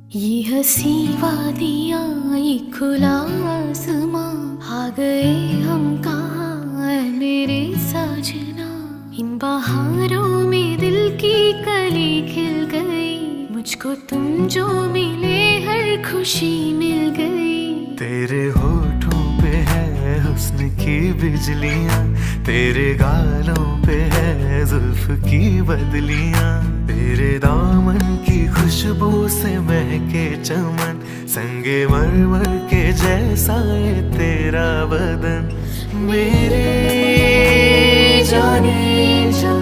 ये हंसी वादियाँ ये खुला आसमां, आ गए हम कहाँ ऐ मेरे साजना। इन बहारों में दिल की कली खिल गई, मुझको तुम जो मिले हर खुशी मिल गई। तेरे होठों पे है हुस्न की बिजलियां, तेरे गालों पे है जुल्फ की बदलियां, तेरे दामन की खुशबू से महके चमन, संगे मरमर के जैसा ये तेरा बदन। मेरे जाने जा